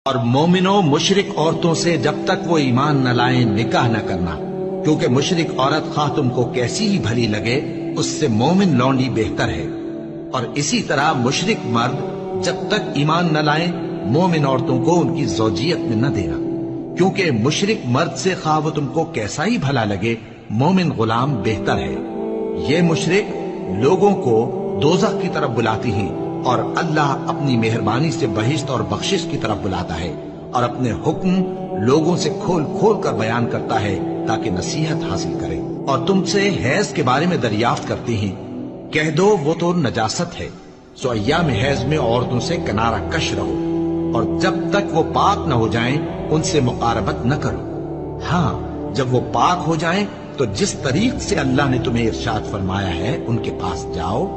اور مومنوں مشرک عورتوں سے جب تک وہ ایمان نہ لائیں نکاح نہ کرنا، کیونکہ مشرک عورت خواہ تم کو کیسی ہی بھلی لگے اس سے مومن لونڈی بہتر ہے۔ اور اسی طرح مشرک مرد جب تک ایمان نہ لائیں مومن عورتوں کو ان کی زوجیت میں نہ دینا، کیونکہ مشرک مرد سے خواہ وہ تم کو کیسا ہی بھلا لگے مومن غلام بہتر ہے۔ یہ مشرک لوگوں کو دوزخ کی طرف بلاتی ہیں اور اللہ اپنی مہربانی سے بہشت اور بخشش کی طرف بلاتا ہے اور اپنے حکم لوگوں سے کھول کھول کر بیان کرتا ہے تاکہ نصیحت حاصل کرے۔ اور تم سے حیض کے بارے میں دریافت کرتے ہیں، کہہ دو وہ تو نجاست ہے، سو ایام حیض میں عورتوں سے کنارہ کش رہو، اور جب تک وہ پاک نہ ہو جائیں ان سے مقاربت نہ کرو۔ ہاں جب وہ پاک ہو جائیں تو جس طریق سے اللہ نے تمہیں ارشاد فرمایا ہے ان کے پاس جاؤ،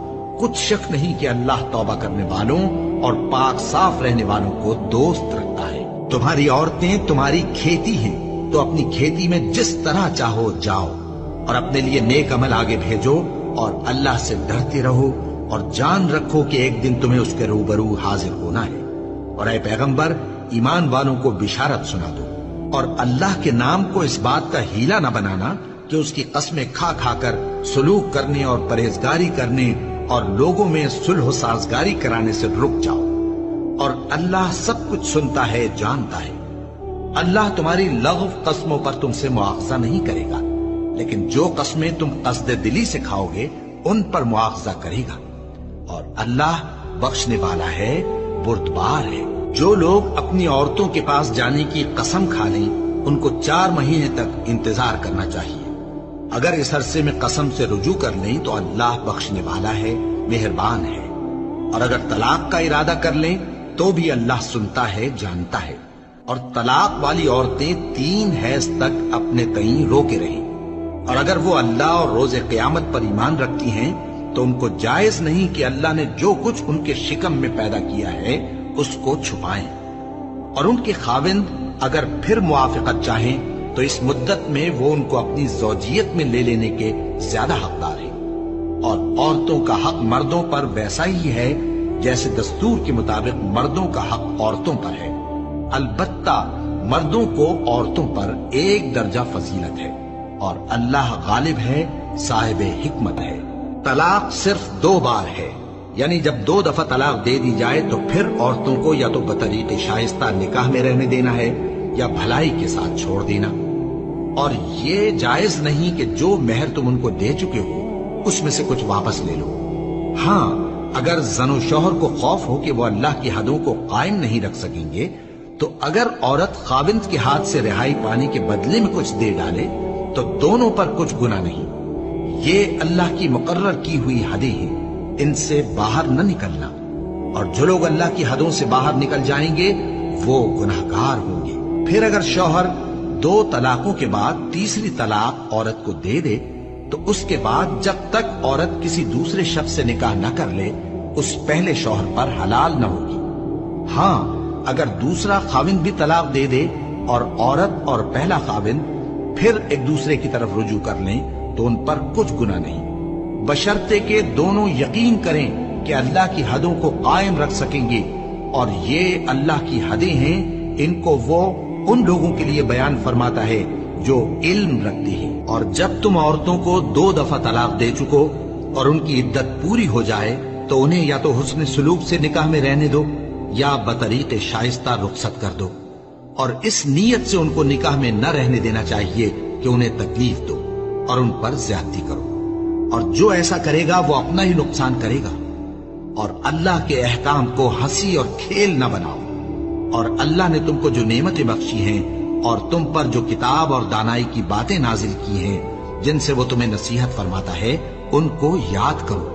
کچھ شک نہیں کہ اللہ توبہ کرنے والوں اور پاک صاف رہنے والوں کو دوست رکھتا ہے۔ تمہاری عورتیں تمہاری کھیتی ہیں تو اپنی کھیتی میں جس طرح چاہو جاؤ، اور اپنے لیے نیک عمل آگے بھیجو اور اللہ سے ڈرتے رہو، اور جان رکھو کہ ایک دن تمہیں اس کے روبرو حاضر ہونا ہے۔ اور اے پیغمبر ایمان والوں کو بشارت سنا دو، اور اللہ کے نام کو اس بات کا ہیلا نہ بنانا کہ اس کی قسمیں کھا کھا کر سلوک کرنے اور پرہیزگاری کرنے اور لوگوں میں صلح و سازگاری کرانے سے رک جاؤ، اور اللہ سب کچھ سنتا ہے جانتا ہے۔ اللہ تمہاری لغو قسموں پر تم سے مواخذہ نہیں کرے گا، لیکن جو قسمیں تم قصد دلی سے کھاؤ گے ان پر مواخذہ کرے گا، اور اللہ بخشنے والا ہے بردبار ہے۔ جو لوگ اپنی عورتوں کے پاس جانے کی قسم کھا لیں ان کو 4 مہینے تک انتظار کرنا چاہیے۔ اگر اس عرصے میں قسم سے رجوع کر لیں تو اللہ بخشنے والا ہے، مہربان ہے۔ اور اگر طلاق کا ارادہ کر لیں تو بھی اللہ سنتا ہے جانتا ہے۔ اور طلاق والی عورتیں 3 حیض تک اپنے تئیں روکے رہیں، اور اگر وہ اللہ اور روز قیامت پر ایمان رکھتی ہیں تو ان کو جائز نہیں کہ اللہ نے جو کچھ ان کے شکم میں پیدا کیا ہے اس کو چھپائیں۔ اور ان کے خاوند اگر پھر موافقت چاہیں تو اس مدت میں وہ ان کو اپنی زوجیت میں لے لینے کے زیادہ حقدار ہیں۔ اور عورتوں کا حق مردوں پر ویسا ہی ہے جیسے دستور کے مطابق مردوں کا حق عورتوں پر ہے، البتہ مردوں کو عورتوں پر 1 درجہ فضیلت ہے، اور اللہ غالب ہے، صاحب حکمت ہے۔ طلاق صرف 2 بار ہے، یعنی جب 2 دفعہ طلاق دے دی جائے تو پھر عورتوں کو یا تو بطریق شائستہ نکاح میں رہنے دینا ہے یا بھلائی کے ساتھ چھوڑ دینا۔ اور یہ جائز نہیں کہ جو مہر تم ان کو دے چکے ہو اس میں سے کچھ واپس لے لو۔ ہاں اگر زن و شوہر کو خوف ہو کہ وہ اللہ کی حدوں کو قائم نہیں رکھ سکیں گے تو اگر عورت خاوند کے ہاتھ سے رہائی پانے کے بدلے میں کچھ دے ڈالے تو دونوں پر کچھ گناہ نہیں۔ یہ اللہ کی مقرر کی ہوئی حدیں ہیں، ان سے باہر نہ نکلنا، اور جو لوگ اللہ کی حدوں سے باہر نکل جائیں گے وہ گناہگار ہوں گے۔ پھر اگر شوہر 2 طلاقوں کے بعد تیسری طلاق عورت کو دے دے تو اس کے بعد جب تک عورت کسی دوسرے شخص سے نکاح نہ کر لے اس پہلے شوہر پر حلال نہ ہوگی۔ ہاں اگر دوسرا خاوند بھی طلاق دے دے اور عورت اور پہلا خاوند پھر ایک دوسرے کی طرف رجوع کر لیں تو ان پر کچھ گناہ نہیں، بشرطے کہ دونوں یقین کریں کہ اللہ کی حدوں کو قائم رکھ سکیں گے، اور یہ اللہ کی حدیں ہیں، ان کو وہ ان لوگوں کے لیے بیان فرماتا ہے جو علم رکھتے ہیں۔ اور جب تم عورتوں کو 2 دفعہ طلاق دے چکو اور ان کی عدت پوری ہو جائے تو انہیں یا تو حسن سلوک سے نکاح میں رہنے دو یا بطریق شائستہ رخصت کر دو، اور اس نیت سے ان کو نکاح میں نہ رہنے دینا چاہیے کہ انہیں تکلیف دو اور ان پر زیادتی کرو، اور جو ایسا کرے گا وہ اپنا ہی نقصان کرے گا۔ اور اللہ کے احکام کو ہنسی اور کھیل نہ بناؤ، اور اللہ نے تم کو جو نعمتیں بخشی ہیں اور تم پر جو کتاب اور دانائی کی باتیں نازل کی ہیں جن سے وہ تمہیں نصیحت فرماتا ہے ان کو یاد کرو۔